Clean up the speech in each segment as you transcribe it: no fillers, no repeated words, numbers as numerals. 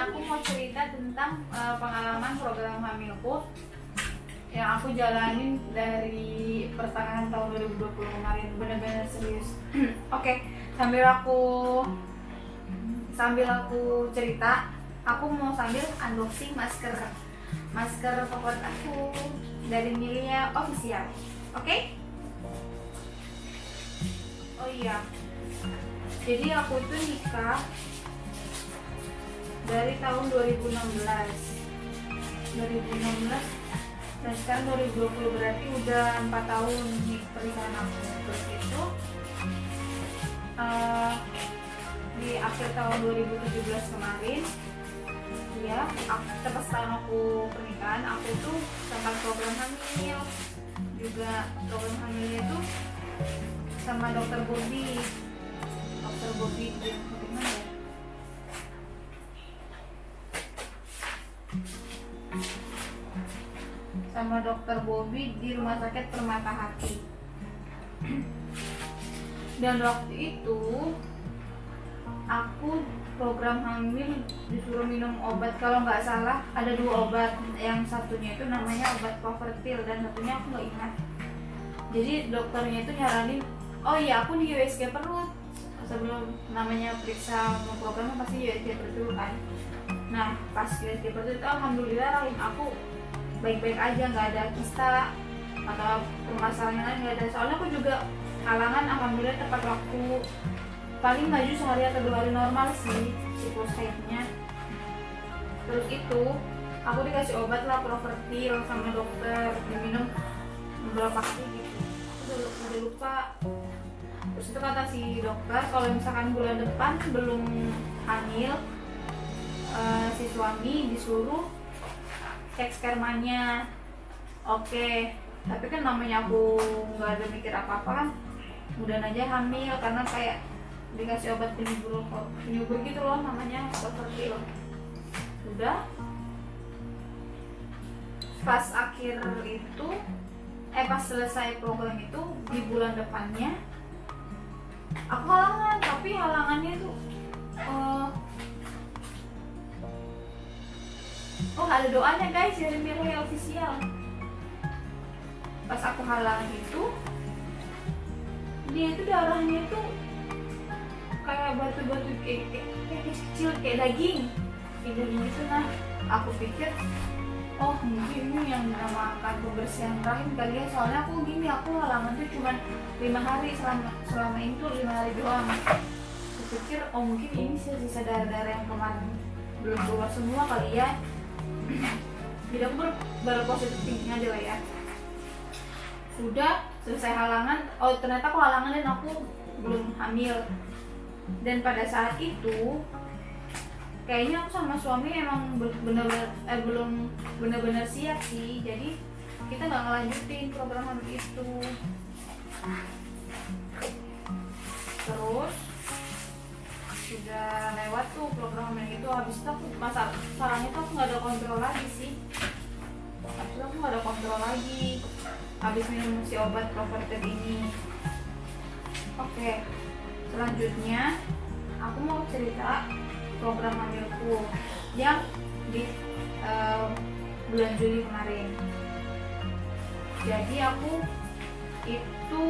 aku mau cerita tentang pengalaman program hamilku yang aku jalanin dari pertengahan tahun 2020 kemarin, benar-benar serius. Oke, sambil aku cerita, aku mau sambil unboxing masker favorit aku dari Milia Official. Oke? Oh iya, jadi aku itu nikah dari tahun 2016 dan sekarang 2020, berarti udah 4 tahun nih pernikahan aku. Terus itu di akhir tahun 2017 kemarin ya, tepat setahun aku pernikahan, aku tuh sama program hamil juga. Program hamilnya tuh sama dokter Bobby dia gimana ya, sama dokter Bobby di Rumah Sakit Permata Hati. Dan waktu itu aku program hamil disuruh minum obat, kalau nggak salah ada 2 obat, yang satunya itu namanya obat Covertil dan satunya aku nggak ingat. Jadi dokternya itu nyaranin, oh iya, aku di USG perut sebelum namanya periksa mau program pasti USG perut dulu kan. Nah pas USG perut itu alhamdulillah rahim aku baik-baik aja, nggak ada kista atau permasalahan lain, nggak ada. Soalnya aku juga halangan alhamdulillah tepat waktu, paling maju sehari atau 2 hari normal sih siklus haidnya. Terus itu aku dikasih obat lah Provertil sama dokter, diminum beberapa kali gitu, aku udah lupa. Terus itu kata si dokter kalau misalkan bulan depan belum hamil, si suami disuruh cek spermanya. Oke, tapi kan namanya aku nggak ada mikir apa-apa kan, mudahan aja hamil, karena kayak dikasih obat penyubur gitu loh, namanya Covertil. Udah pas akhir itu pas selesai program itu di bulan depannya aku halangan, tapi halangannya tuh ada doanya guys dari Milia Official. Pas aku halangan itu, dia itu darahnya tuh kayak batu-batu kayak kecil, kayak daging gitu. Nah aku pikir, oh mungkin ini yang dinamakan pembersihan rahim kali ya, soalnya aku halangan tuh cuma 5 hari, selama itu 5 hari doang. Aku pikir oh mungkin ini sisa darah-darah yang kemarin belum keluar semua kali ya. Jadi aku berpositif thinking aja lah ya. Sudah selesai halangan, oh ternyata aku halangan dan aku belum hamil. Dan pada saat itu kayaknya aku sama suami emang belum benar-benar siap sih, jadi kita nggak ngelanjutin program hamil itu. Terus sudah lewat tuh program hamil itu, habis itu aku masalahnya tuh aku nggak ada kontrol lagi sih. Habis minum si obat Provertil ini. Oke, selanjutnya aku mau cerita program hamilku yang di bulan Juli kemarin. Jadi aku itu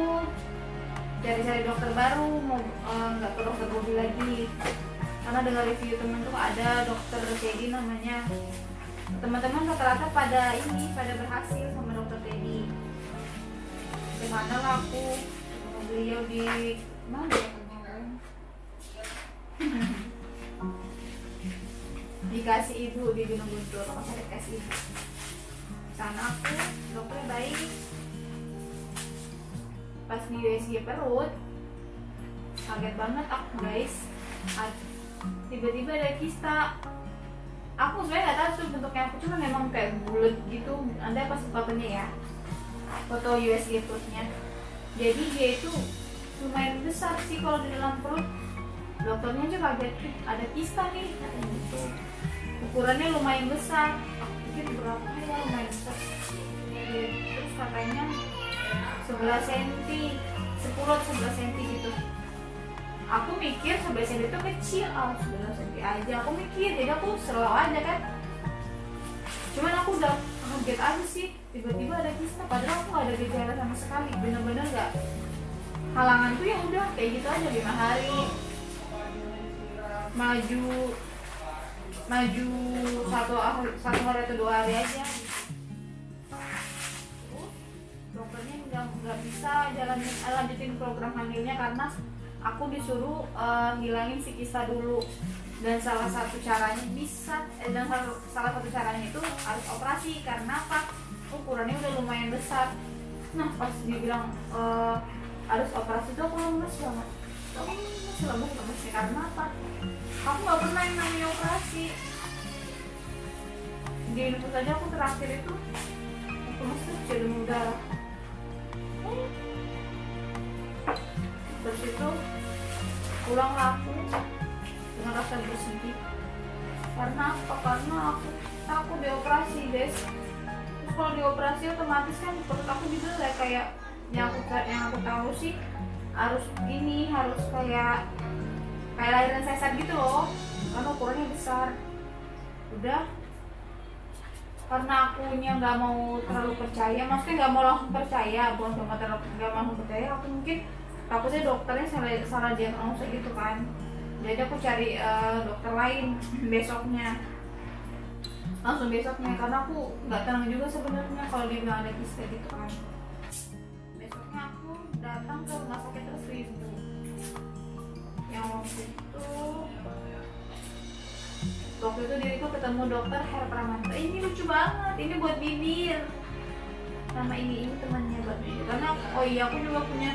cari-cari dokter baru, mau nggak ke dokter Bobby lagi, karena dengar review temen tuh ada dokter Teddy namanya. Teman-teman rata-rata pada berhasil sama dokter Teddy. Gimana lah aku ketemu beliau di mana ya kemarin? Dikasih Ibu di Gunung Guntur, Rumah Sakit Kasih Ibu. Sana aku dokternya baik. Pas di USG perut, kaget banget aku guys, tiba-tiba ada kista. Aku sebenarnya nggak tahu tuh bentuknya apa, cuma memang kayak bulat gitu. Anda pas fotonya ya, foto USG perutnya. Jadi dia itu lumayan besar sih kalau di dalam perut. Dokternya aja kaget, ada kista nih katanya gitu. Ukurannya lumayan besar. Aku pikir berapa ya, lumayan besar. Terus katanya 11 cm, sepurut 11 cm gitu. aku mikir 11 cm itu kecil, 11 cm aja aku mikir, jadi aku slow aja kan. Cuman aku udah kaget aja sih, tiba-tiba ada kista, padahal aku gak ada gejala sama sekali, bener-bener gak. Halangan tuh ya udah kayak gitu aja, 5 hari maju satu hari atau 2 hari aja. Dokternya nggak bisa lanjutin program hamilnya karena aku disuruh hilangin si kista dulu, dan salah satu caranya salah satu caranya itu harus operasi karena apa, ukurannya udah lumayan besar. Nah pas dia bilang harus operasi itu aku lemes banget, lemes karena apa, aku nggak pernah yang namanya operasi. Di infus aja aku terakhir itu aku masih jarum udara. Terus itu pulang aku dengan rasa bersedih karena apa, karena aku takut dioperasi guys. Terus kalau dioperasi otomatis kan perut aku dibelai, kayak yang aku tahu sih harus kayak lahiran sesar gitu loh, karena ukurannya besar. Udah, karena akunya nggak mau terlalu percaya, maksudnya nggak mau langsung percaya, bukan cuma nggak mau percaya, aku mungkin takutnya dokternya salah diagnosa gitu kan. Jadi aku cari dokter lain langsung besoknya, karena aku nggak tenang juga sebenarnya kalau dia bilang ada kista gitu kan. Besoknya aku datang ke rumah sakit Seribu yang waktu itu diriku ketemu dokter Her Pramanto. Ini lucu banget, ini buat bibir, sama ini temannya buat bibir, karena oh iya aku juga punya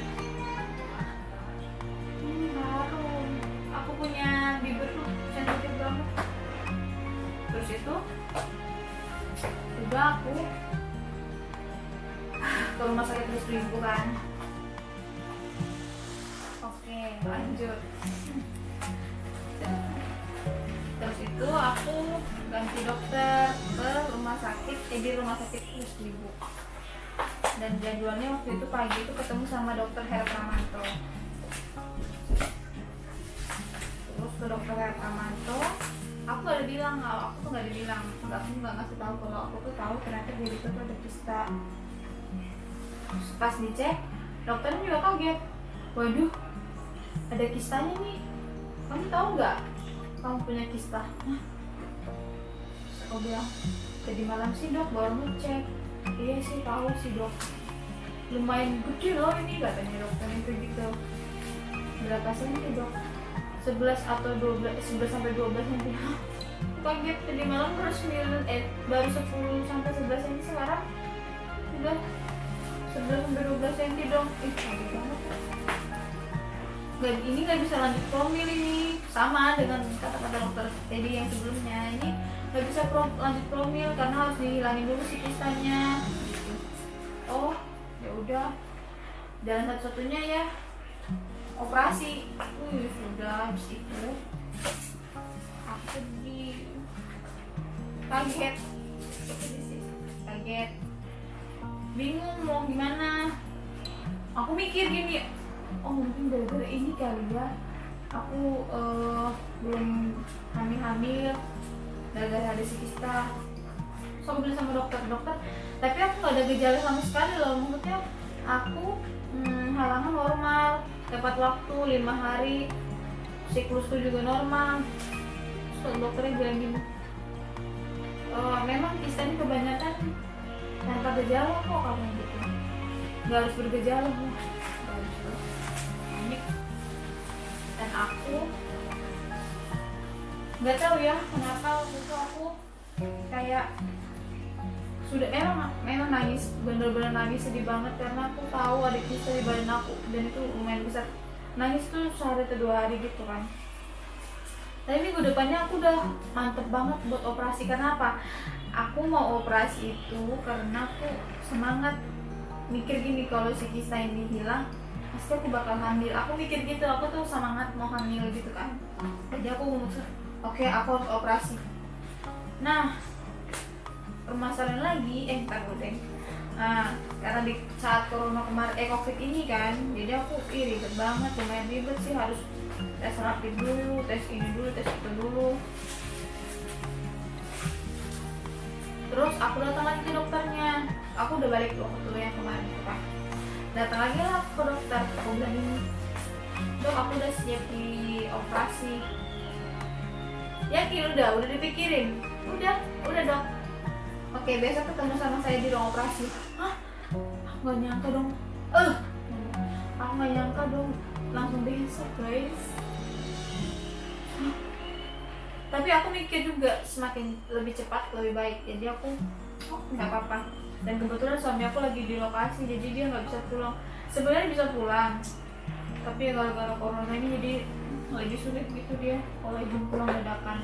harum, aku punya bibir tuh sensitif banget. Terus itu udah aku ke rumah sakit Seribu kan. Oke, lanjut. Terus itu aku ganti dokter ke rumah sakit, di rumah sakit Seribu. Dan jadwalnya waktu itu pagi itu ketemu sama dokter Her Pramanto. Terus ke dokter Her Pramanto, aku gak ada bilang, aku nggak ngasih tahu kalau aku tuh tahu ternyata diri itu ada kista. Pas dicek, dokternya juga kaget. Waduh, ada kistanya nih. Kamu tahu nggak? Kamu punya kista? Aku bilang, tadi malam sih dok baru ngecek. Iya sih tahu sih dok. Lumayan gede loh ini, katanya dokter itu gitu. Berapa senti dok? 11 atau 12, 11 sampai 12 cm. Kaget, tadi malam baru 10 sampai 11 cm, sekarang udah 11 sampai 12 cm dong. Kaget banget. Ini nggak bisa lanjut promil ini, sama dengan kata-kata dokter tadi yang sebelumnya. Ini nggak bisa lanjut promil karena harus dihilangin dulu si kistanya. Oh ya udah, jalan satu-satunya ya operasi. Sudah habis itu aku kaget, bingung mau gimana. Aku mikir gini, oh mungkin gara-gara ini kali ya aku belum hamil gara-gara ada si kista. So aku bilang sama dokter, tapi aku gak ada gejala sama sekali loh. Maksudnya aku halangan normal, tepat waktu 5 hari, siklusku juga normal. Terus dokternya bilang gini, memang kista ini kebanyakan tanpa gejala kok kamu gitu, gak harus bergejala. Dan aku nggak tahu ya kenapa waktu itu aku kayak sudah memang nangis, bener-bener nangis, sedih banget karena aku tahu ada kista di badan aku dan itu lumayan besar. Nangis tuh sehari atau 2 hari gitu kan. Tapi minggu depannya aku udah mantep banget buat operasi. Karena apa? Aku mau operasi itu karena aku semangat mikir gini, kalau si kista ini hilang pasti aku bakal hamil. Aku mikir gitu, aku tuh semangat mau hamil gitu kan. Jadi aku memutuskan, oke, aku harus operasi. Nah, permasalahan lagi, Nah, karena di saat corona kemarin, covid ini kan, jadi aku ribet banget, lumayan ribet sih, harus tes rapid dulu, tes ini dulu, tes itu dulu. Terus aku datang lagi ke dokternya, aku udah balik ke dulu yang kemarin itu kan. Datang lagi lah ke dokter, aku bilang ini, dok aku udah siap di operasi. Yakin udah dipikirin, udah dok. Oke, besok ketemu sama saya di ruang operasi. Hah? Aku gak nyangka dong. Aku gak nyangka dong. Langsung besok guys. Tapi aku mikir juga semakin lebih cepat lebih baik. Jadi aku nggak apa-apa. Dan kebetulan suami aku lagi di lokasi, jadi dia nggak bisa pulang. Sebenarnya bisa pulang, tapi gara-gara corona ini jadi lagi sulit gitu dia kalau izin pulang dadakan.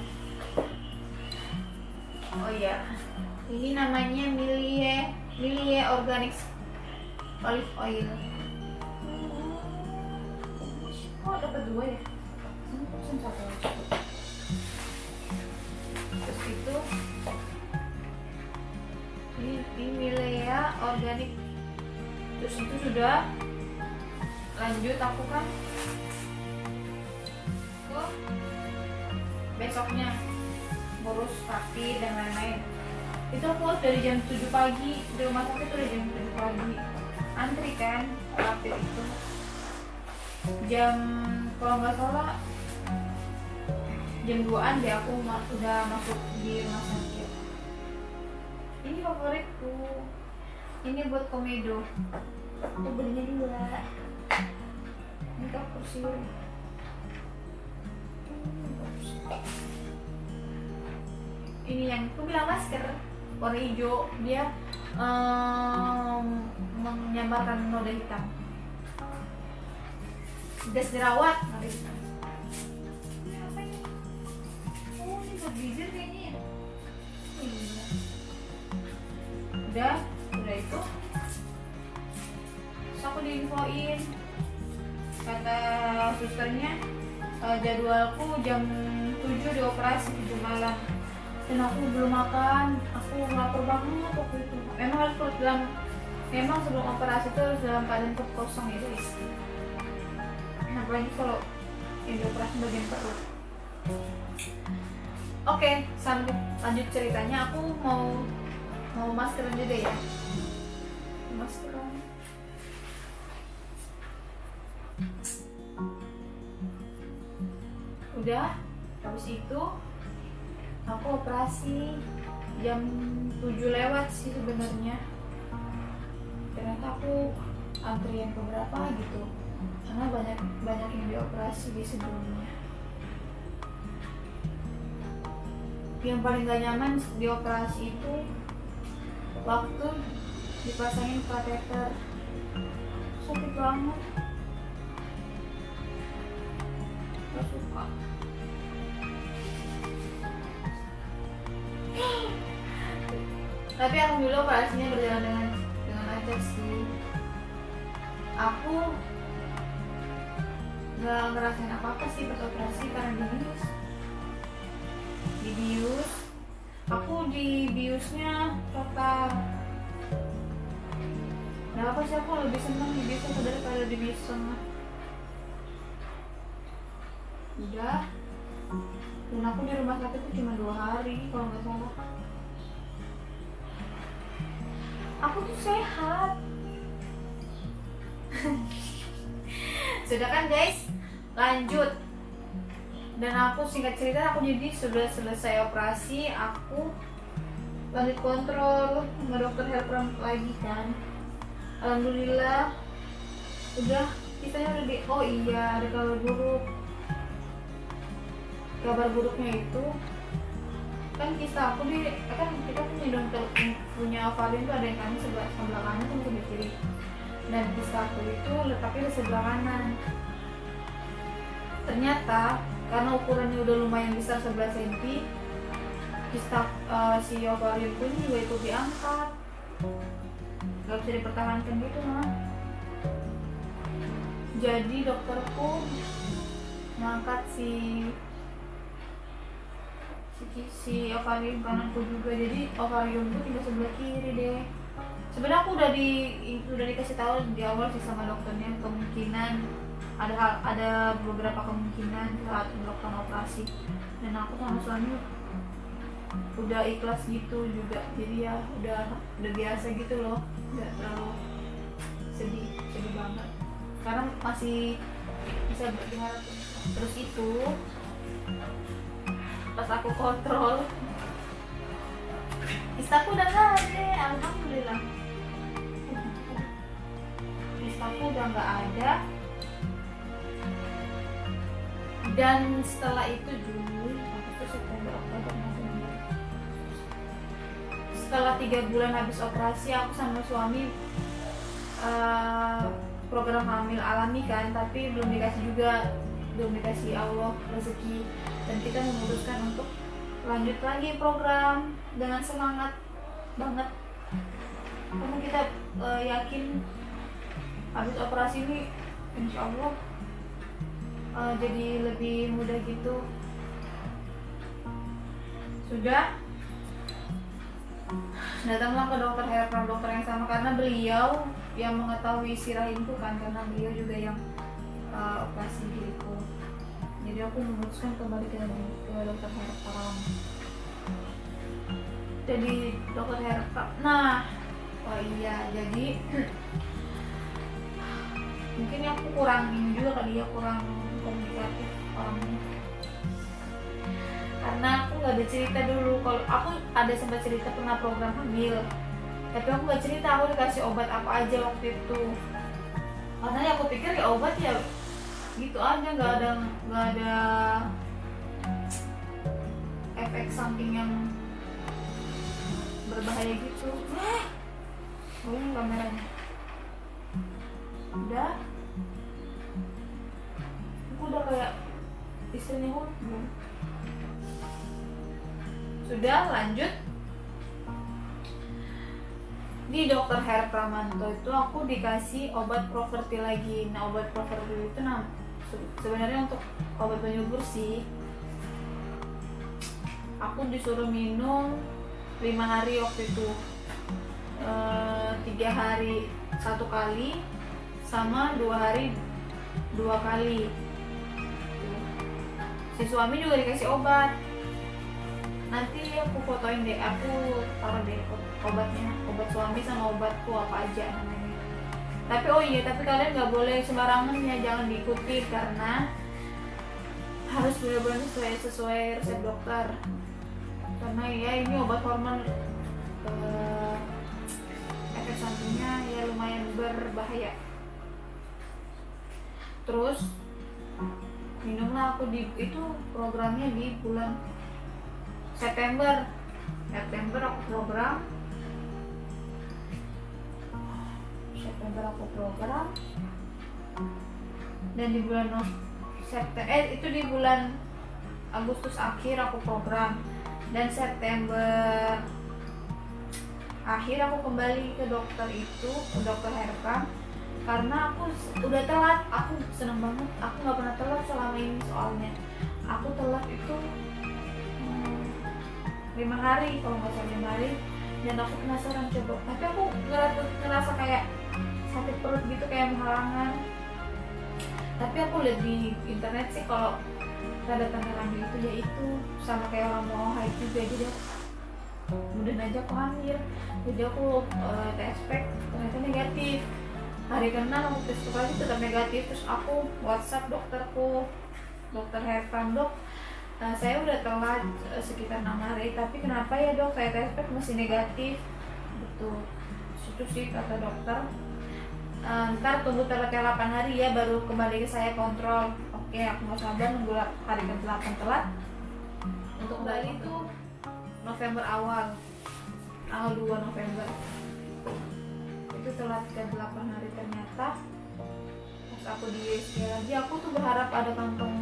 Oh iya, ini namanya Milie Organic Olive Oil. Oh dapat 2 ya? Satu. Terus itu ini Milie Organic. Terus itu sudah lanjut aku kan ke besoknya ngurus kaki dan lain-lain. Itu aku dari jam 7 pagi di rumah sakit tuh dari jam 7 pagi antri kan rapid itu jam kalau nggak salah jam 2-an deh aku udah masuk di rumah sakit. Ini favoritku, ini buat komedo, aku belinya 2. Ini kapur siur. Ini yang aku bilang masker warna hijau, dia menyamarkan noda hitam. Gas jerawat noda hitam. Ini apa ini? Oh ini buat bibir kayaknya ya. Iya. Udah itu. Terus aku diinfoin kata susternya jadwalku jam 7 dioperasi 7 malam. Dan aku belum makan, aku lapar banget waktu itu. Memang sebelum operasi itu harus dalam keadaan perut kosong ya guys. Nah, apalagi kalau yang dioperasi bagian perut. Oke, sambil lanjut ceritanya, aku mau maskeran juga ya. Maskeran. Udah, habis itu aku operasi jam 7 lewat sih sebenarnya. Ternyata aku antrian keberapa gitu, karena banyak yang dioperasi di sebelumnya. Yang paling gak nyaman di operasi itu waktu dipasangin kateter, sakit banget, gak suka. Tapi alhamdulillah operasinya berjalan dengan lancar sih. Aku nggak ngerasain apa-apa sih pas operasi karena dibius. Aku di biusnya total. Kenapa sih aku lebih senang di bius daripada di bius setengah? Udah. Dan aku di rumah sakit itu cuma 2 hari kalau nggak salah. Aku tuh sehat. Sudah kan guys, lanjut. Dan aku singkat cerita, aku jadi sudah selesai operasi, aku lanjut kontrol sama dokter helper lagi kan. Alhamdulillah udah, kitanya udah oh iya ada kabar buruk. Kabar buruknya itu kan kista aku kan kita punya ovarin tuh ada yang kanan sebelah kanan sama sebelah kiri. Dan kista aku itu letaknya di sebelah kanan. Ternyata karena ukurannya udah lumayan besar 11 cm, kista si ovarin pun juga ikut diangkat. Gak bisa dipertahankan gitu mah. Jadi dokterku ngangkat si ovarium kananku juga, jadi ovariumku tinggal sebelah kiri deh. Sebenarnya aku udah dikasih tahu di awal sih sama dokternya, kemungkinan ada beberapa kemungkinan saat melakukan operasi, dan aku sama suami udah ikhlas gitu juga, jadi ya udah biasa gitu loh, nggak terlalu sedih banget karena masih bisa berharap. Terus itu pas aku kontrol istaku udah nggak ada, alhamdulillah istaku udah nggak ada. Dan setelah itu Juli, Agustus, September, Oktober, November, setelah 3 bulan habis operasi, aku sama suami program hamil alami kan, tapi belum dikasih Allah rezeki, dan kita memutuskan untuk lanjut lagi program dengan semangat banget karena kita yakin habis operasi ini insya Allah jadi lebih mudah gitu. Sudah datanglah ke dokter Herpram, dokter yang sama, karena beliau yang mengetahui isi rahimku kan, karena beliau juga yang operasi diriku. Jadi aku memutuskan kembali ke dokter Herpram. Jadi dokter Herpram. Nah, oh iya, jadi mungkin aku kurang ini juga kali ya, kurang komunikatif orangnya. Karena aku nggak ada cerita dulu. Kalau aku ada sempat cerita pernah program hamil, tapi aku nggak cerita aku dikasih obat apa aja waktu itu. Karena ya aku pikir ya obat ya gitu aja, nggak ada efek samping yang berbahaya gitu. Oh ini kameranya. Udah, aku udah kayak istrinya belum. Sudah lanjut di dokter Herpramanto itu aku dikasih obat Profertil lagi. Nah, obat Profertil itu sebenarnya untuk obat penyubur sih. Aku disuruh minum 5 hari waktu itu, 3 hari 1 kali sama 2 hari 2 kali. Si suami juga dikasih obat. Nanti aku fotoin deh, aku taruh deh obatnya, obat suami sama obatku apa aja namanya. Tapi oh iya, tapi kalian nggak boleh sembarangan ya, jangan diikuti karena harus benar-benar sesuai resep dokter. Karena ya ini obat hormon, efek sampingnya ya lumayan berbahaya. Terus minumlah aku itu programnya di bulan September aku program. Dan di bulan itu di bulan Agustus akhir aku program, dan September akhir aku kembali ke dokter itu, ke dokter Herpram, karena aku udah telat. Aku seneng banget, aku nggak pernah telat selama ini, soalnya aku telat itu 5 hari kalau nggak salah 5 hari, dan aku penasaran coba, tapi aku ngerasa kayak sakit perut gitu, kayak menghalangan. Tapi aku lihat di internet sih kalau tanda-tanda hamil itu ya itu sama kayak orang mau haid juga, jadi aku mudahan aja aku hamil. Jadi aku tes pack ternyata negatif. Hari ke-6 aku tes lagi tetap negatif. Terus aku WhatsApp dokterku, dokter Herpram, dok, saya udah telat sekitar 6 hari, tapi kenapa ya dok saya tes pack masih negatif? Betul, itu sih kata dokter. Ntar tunggu telat 8 hari ya baru kembali ke saya kontrol. Oke, aku mau sabar nunggu hari ke-8 telat. Untuk kembali itu November awal, tanggal 2 November itu telat ke 8 hari ternyata. Pas aku di USG lagi, aku tuh berharap ada kantong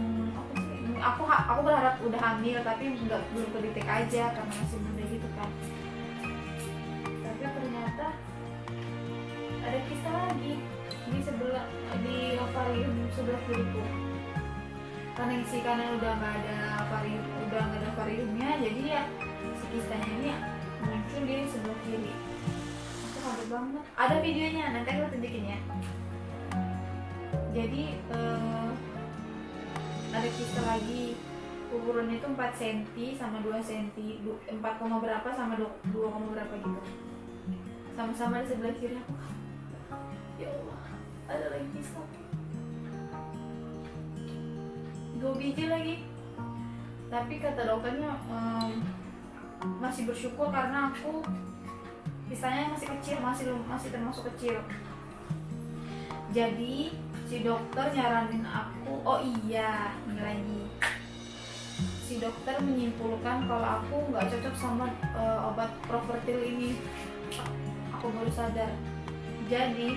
aku berharap udah hamil, tapi belum kedetek aja karena masih muda gitu kan. Tapi ternyata ada kista lagi di ovarium sebelah kiriku. Karena isi kanan udah nggak ada ovariumnya, jadi ya si kistanya ini muncul di sebelah kiri. Aku kaget banget. Ada videonya, nanti aku tunjukin ya. Jadi ada kista lagi, ukurannya itu 4 cm sama 2 cm, 4, berapa sama 2, berapa gitu. Sama-sama di sebelah kiri aku. Ya Allah, ada lagi kista. 2 biji lagi. Tapi kata dokternya masih bersyukur karena aku kistanya masih kecil, masih termasuk kecil. Jadi si dokter nyaranin aku, oh iya, ini lagi. Si dokter menyimpulkan kalau aku nggak cocok sama obat Profertil ini. Aku baru sadar. Jadi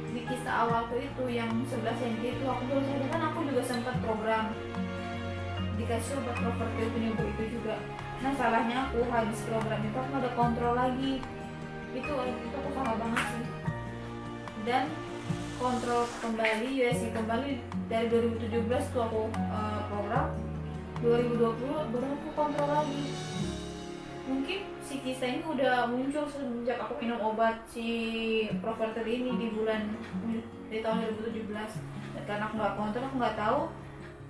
di kista awalku itu yang 11 cm itu aku baru sadar, kan aku juga sempat program dikasih obat Profertil penyembuh itu juga. Nah salahnya aku habis program itu aku ada kontrol lagi. Itu aku salah banget sih. Dan kontrol kembali, USG kembali dari 2017 tuh aku program, 2020 baru aku kontrol lagi. Mungkin si kista ini udah muncul semenjak aku minum obat si Profertil ini di tahun 2017. Dan karena aku nggak kontrol, aku nggak tahu.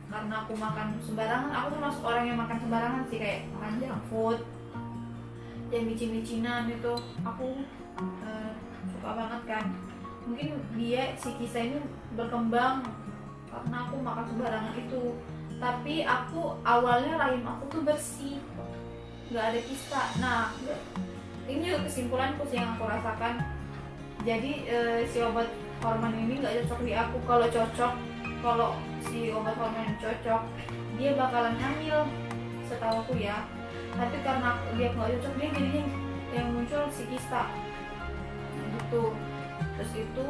Karena aku makan sembarangan, aku termasuk orang yang makan sembarangan sih, kayak makan junk food, yang micin-micinan itu aku suka banget kan. Mungkin si kista ini berkembang karena aku makan sembarangan itu. Tapi aku awalnya rahim aku tuh bersih, nggak ada kista. Nah ini juga kesimpulanku sih yang aku rasakan. Jadi si obat hormon ini nggak cocok di aku. Kalau cocok, kalau si obat hormon cocok, dia bakalan hamil setahu aku ya. Tapi karena dia nggak cocok, dia jadinya yang muncul si kista gitu. Terus itu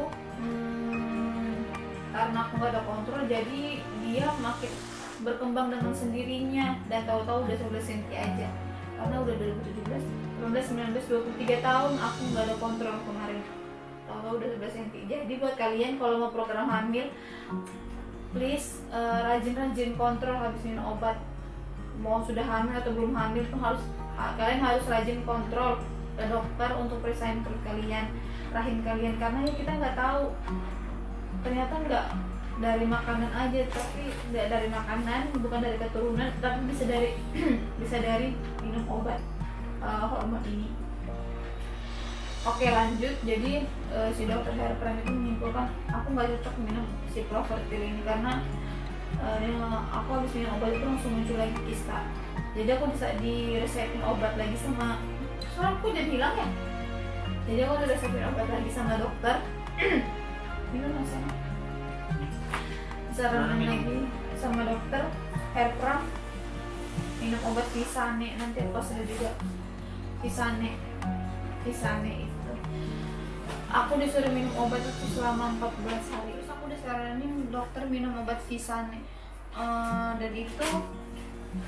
karena aku nggak ada kontrol, jadi dia makin berkembang dengan sendirinya. Dan tahu-tahu udah 11 cm aja, karena udah 2017, 18, 19, 23 tahun aku nggak ada kontrol kemarin. Tahu-tahu udah 11 cm. Jadi buat kalian kalau mau program hamil, please rajin-rajin kontrol habis minum obat. Mau sudah hamil atau belum hamil tuh kalian harus rajin kontrol ke dokter untuk periksain perut kalian, rahim kalian, karena ya kita nggak tahu, ternyata nggak dari makanan aja, tapi nggak dari makanan, bukan dari keturunan, tapi bisa dari bisa dari minum obat hormon ini. Oke, lanjut. Jadi si dokter Herpram itu menyimpulkan aku nggak cocok minum si Profertil ini karena aku habis minum obat itu langsung muncul lagi kista. Jadi aku bisa diresepin obat lagi sama, soalnya aku jadi hilang ya. Jadi aku diresepin obat lagi sama dokter. Minum rasanya. Saranin lagi sama dokter Herpram minum obat Visane. Nanti aku ada juga Visane itu. Aku disuruh minum obat itu selama 14 hari. Terus aku disaranin dokter minum obat Visane. Dan itu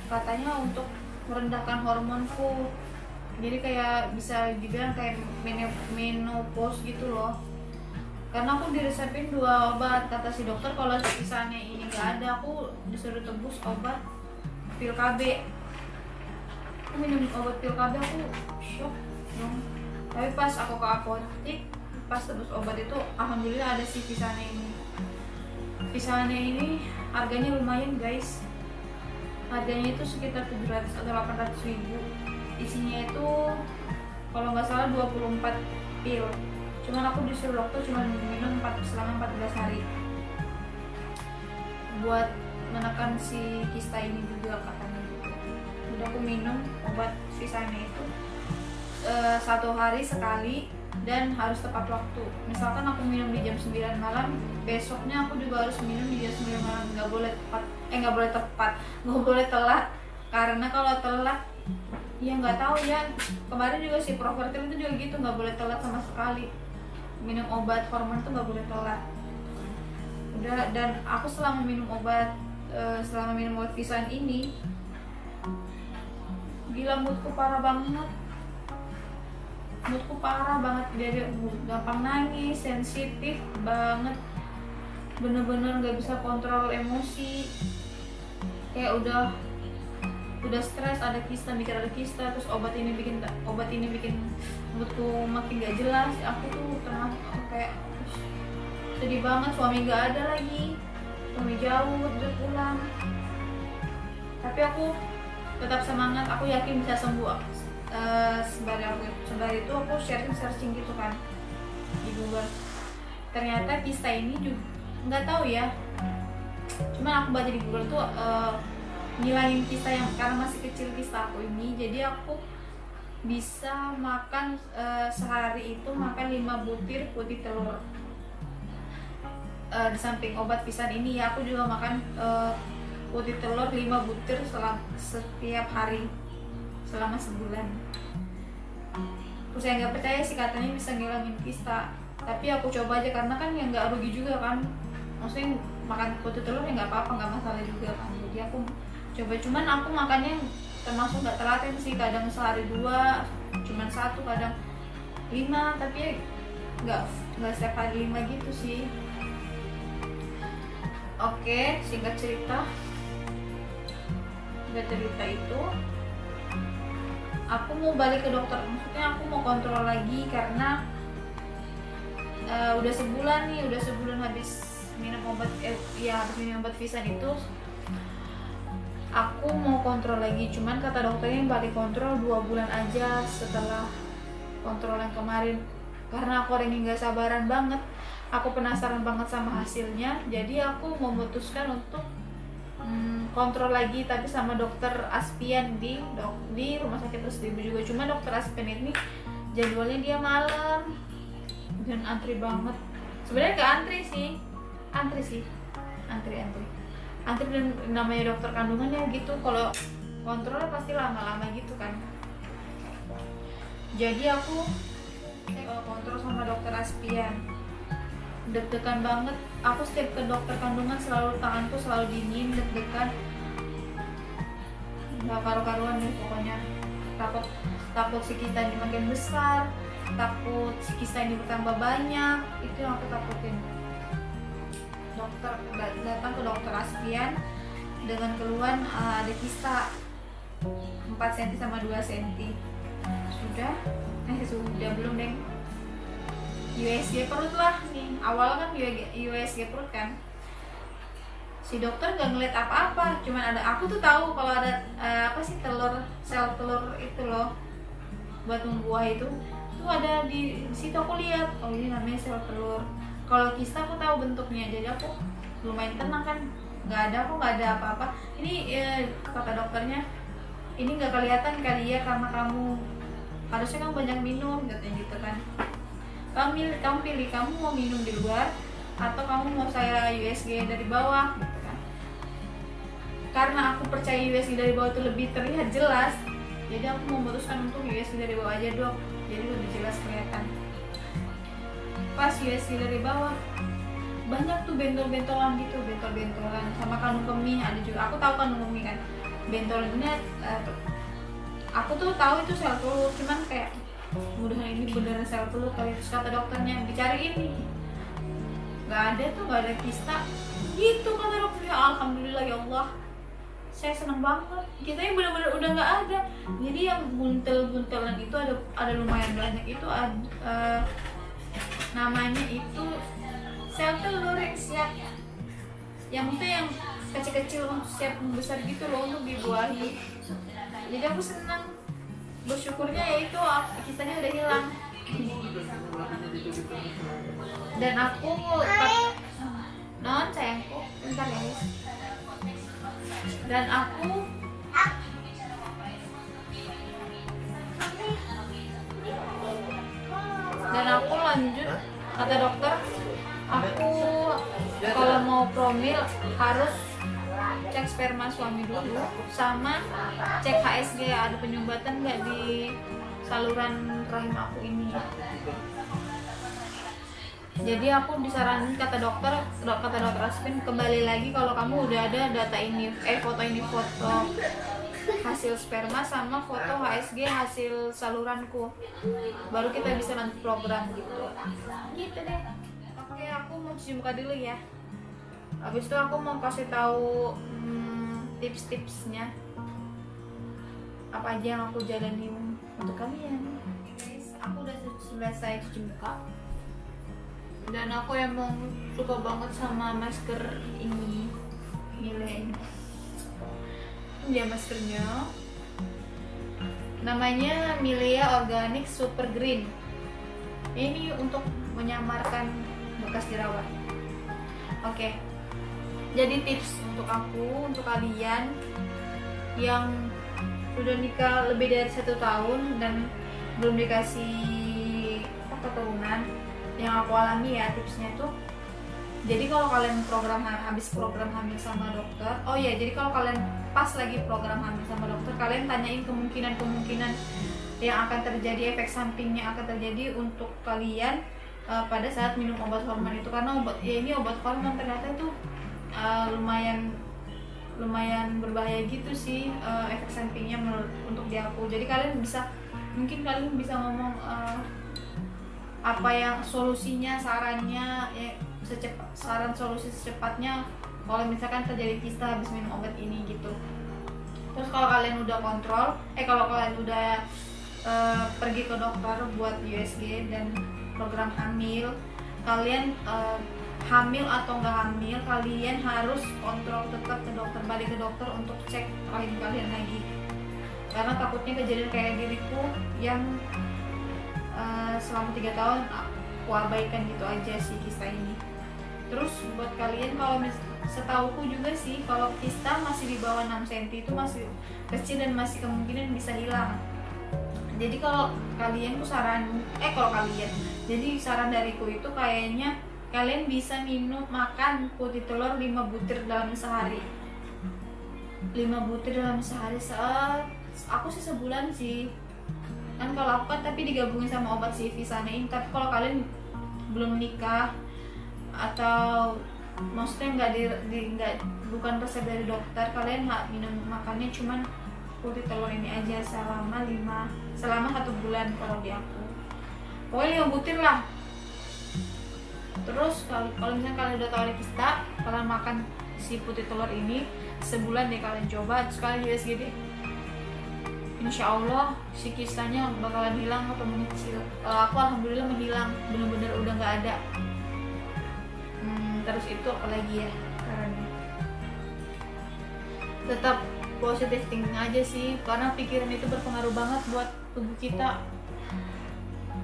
katanya untuk merendahkan hormonku. Jadi kayak bisa dibilang kayak menopause gitu loh. Karena aku diresepin 2 obat, kata si dokter kalau Visane ini nggak ada, aku disuruh tebus obat pil KB. Aku minum obat pil KB, aku shock dong. Tapi pas aku ke apotek, pas tebus obat itu alhamdulillah ada si Visane ini. Visane ini harganya lumayan guys. Harganya itu sekitar 700 atau 800 ribu. Isinya itu kalau nggak salah 24 pil. Cuman aku disuruh dokter cuma minum selama 14 hari buat menekan si kista ini juga katanya gitu. Jadi aku minum obat Visane itu 1 hari sekali dan harus tepat waktu. Misalkan aku minum di jam 9 malam, besoknya aku juga harus minum di jam 9 malam. Nggak boleh telat. Karena kalau telat, ya nggak tahu ya. Kemarin juga si Profertil itu juga gitu, nggak boleh telat sama sekali. Minum obat hormon tuh nggak boleh telat. Udah, dan aku selama minum obat Visane ini, gila moodku parah banget. Dari gampang nangis, sensitif banget, bener-bener nggak bisa kontrol emosi, kayak udah udah stres, ada kista, mikir ada kista, terus obat ini bikin moodku makin gak jelas. Aku tuh termasuk kayak sedih banget, suami gak ada lagi, suami jauh udah pulang, tapi aku tetap semangat, aku yakin bisa sembuh. Sembari itu aku searching gitu kan di Google, ternyata kista ini juga nggak tahu ya, cuman aku baca di Google tuh ngilangin kista yang karena masih kecil kista aku ini. Jadi aku bisa makan sehari itu makan 5 butir putih telur. Di samping obat pisan ini ya, aku juga makan putih telur 5 butir setiap hari selama sebulan. Terus saya nggak percaya sih katanya bisa ngilangin kista, tapi aku coba aja karena kan yang nggak rugi juga kan, maksudnya makan putih telur ya nggak apa-apa, nggak masalah juga kan. Jadi aku coba, cuman aku makannya termasuk nggak telaten sih, kadang sehari 2, cuman 1, kadang 5, tapi nggak setiap hari 5 gitu sih. Oke, singkat cerita itu aku mau balik ke dokter, maksudnya aku mau kontrol lagi karena udah sebulan habis minum obat habis minum obat Visan itu. Aku mau kontrol lagi, cuman kata dokternya balik kontrol 2 bulan aja setelah kontrol yang kemarin, karena aku orang yang gak sabaran banget, aku penasaran banget sama hasilnya. Jadi aku memutuskan untuk kontrol lagi, tapi sama dokter Aspian di rumah sakit Usdibu juga. Cuma dokter Aspian ini jadwalnya dia malam dan antri banget. Sebenarnya gak antri sih, antri dan namanya dokter kandungan ya gitu, kalau kontrolnya pasti lama-lama gitu kan. Jadi aku kontrol sama dokter Aspian, deg-degan banget. Aku setiap ke dokter kandungan selalu tanganku selalu dingin, deg-degan, nggak karu-karuan deh pokoknya. Takut si kista ini makin besar, takut si kista ini bertambah banyak, itu yang aku takutin. Datang ke dokter Aspian dengan keluhan ada kista 4 cm sama 2 cm. Sudah belum deng. USG perut lah nih, awal kan USG perut kan. Si dokter nggak ngeliat apa-apa, cuman aku tuh tahu kalau ada sel telur itu loh buat membuah itu tuh ada di situ. Aku lihat, oh ini namanya sel telur. Kalau kista aku tahu bentuknya, jadi aku lumayan tenang kan, nggak ada apa-apa. Ini kata dokternya, ini nggak kelihatan kali ya karena harusnya kamu banyak minum, katanya gitu kan. Kamu pilih, kamu mau minum di luar atau kamu mau saya USG dari bawah gitu kan. Karena aku percaya USG dari bawah itu lebih terlihat jelas, jadi aku memutuskan untuk USG dari bawah aja dok, jadi lebih jelas kelihatan. Pas USG dari bawah banyak tuh bentol-bentolan gitu, bentol-bentolan sama kandung kemih ada juga. Aku tahu kandung kemih kan, bentolnya aku tuh tahu itu sel telur, cuman kayak mudahan ini beneran sel telur kali. Terus kata dokternya dicariin nih, nggak ada kista gitu kata dokternya. Alhamdulillah ya Allah, saya senang banget, kitanya bener-bener udah nggak ada. Jadi yang buntel-buntelan itu ada lumayan banyak, itu namanya itu sel telur yang siap, yang kecil-kecil siap membesar gitu loh untuk dibuahi. Jadi aku senang, bersyukurnya yaitu kistanya udah hilang. Dan aku sayangku bentar ya guys. Dan aku lanjut, kata dokter, aku kalau mau promil harus cek sperma suami dulu, sama cek HSG ada penyumbatan nggak di saluran rahim aku ini. Jadi aku disaranin kata dokter Aspin, kembali lagi kalau kamu udah ada data ini, foto hasil sperma sama foto HSG hasil saluranku, baru kita bisa lanjut program gitu deh. Oke, aku mau cuci muka dulu ya. Habis itu aku mau kasih tahu tips-tipsnya apa aja yang aku jalanin untuk kalian. Guys, aku udah selesai cuci muka dan aku emang suka banget sama masker ini, Miele ini. Dia maskernya namanya Milea Organic Super Green. Ini untuk menyamarkan bekas jerawat. Oke. Jadi tips untuk aku, untuk kalian yang sudah nikah lebih dari 1 tahun dan belum dikasih keturunan, yang aku alami ya tipsnya tuh. Jadi kalau kalian habis program hamil sama dokter, oh ya, jadi kalau kalian pas lagi program hamil sama dokter, kalian tanyain kemungkinan yang akan terjadi, efek sampingnya akan terjadi untuk kalian pada saat minum obat hormon itu. Karena ini obat hormon ternyata itu lumayan berbahaya gitu sih, efek sampingnya untuk di aku. Jadi mungkin kalian bisa ngomong apa yang solusinya, sarannya ya, saran solusi secepatnya kalau misalkan terjadi kista habis minum obat ini gitu. Terus kalau kalian udah kalau kalian udah pergi ke dokter buat USG dan program hamil, kalian hamil atau nggak hamil, kalian harus kontrol tetap ke dokter, balik ke dokter untuk cek rahim kalian lagi. Karena takutnya kejadian kayak diriku yang selama 3 tahun aku abaikan gitu aja si kista ini. Terus buat kalian, kalau setauku juga sih, kalau kista masih di bawah 6 cm itu masih kecil dan masih kemungkinan bisa hilang. Jadi kalau kalian tuh jadi saran dariku itu kayaknya kalian bisa makan putih telur 5 butir dalam sehari. 5 butir dalam sehari, aku sih sebulan sih. Kan kalau aku tapi digabungin sama obat si Visanein. Tapi kalau kalian belum nikah atau maksudnya bukan resep dari dokter, kalian makannya cuman putih telur ini aja selama 1 bulan kalau di aku. Pokoknya 5 butir lah. Terus kalau misalnya kalian udah tahu ada kista, kalian makan si putih telur ini sebulan deh, kalian coba. Terus kalian USG deh, insya Allah si kistanya bakalan hilang atau mengecil. Kalau aku alhamdulillah menghilang, bener-bener udah nggak ada. Terus itu apalagi ya, karena tetap positive thinking aja sih, karena pikiran itu berpengaruh banget buat tubuh kita,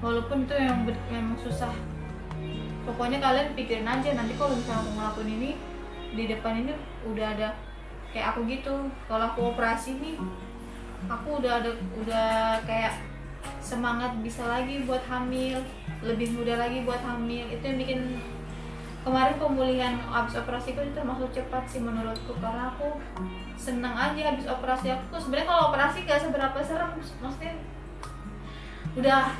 walaupun itu memang susah. Pokoknya kalian pikirin aja, nanti kalau misalnya aku ngelakuin ini di depan ini udah ada kayak aku gitu. Kalau aku operasi nih, aku udah kayak semangat bisa lagi buat hamil, lebih mudah lagi buat hamil. Itu yang bikin kemarin pemulihan abis operasi itu termasuk cepat sih menurutku, karena aku senang aja abis operasi. Aku tuh sebenarnya kalau operasi gak seberapa serem, maksudnya udah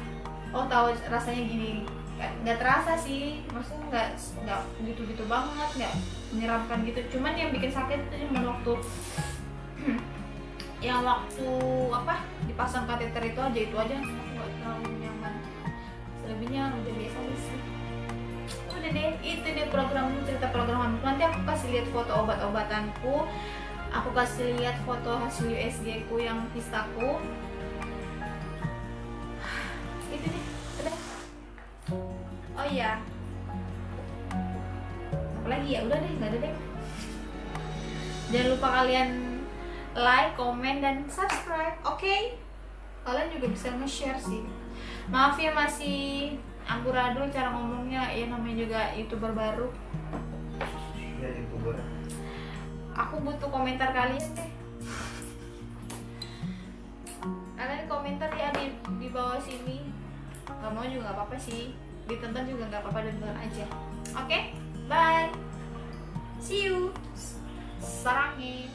tahu rasanya gini, nggak terasa sih, maksudnya nggak gitu banget, nggak menyeramkan gitu. Cuman yang bikin sakit itu cuma waktu dipasang kateter itu aja aku nggak terlalu nyaman. Selebihnya udah biasa sih. Udah deh, itu deh cerita program hamil. Nanti aku kasih lihat foto obat-obatanku, aku kasih lihat foto hasil USG ku yang kistaku. Itu deh, udah. Oh iya, apa lagi ya? Udah deh, nggak ada deh. Jangan lupa kalian like, komen, dan subscribe, oke? Kalian juga bisa nge-share sih. Maaf ya masih amburadul cara ngomongnya, ya namanya juga YouTuber baru. Ya, YouTuber. Aku butuh komentar kalian deh. Kalian komentar ya di bawah sini. Gak mau juga gak apa-apa sih, ditonton juga gak apa-apa, dan aja. Oke, bye. See you. Sarangin.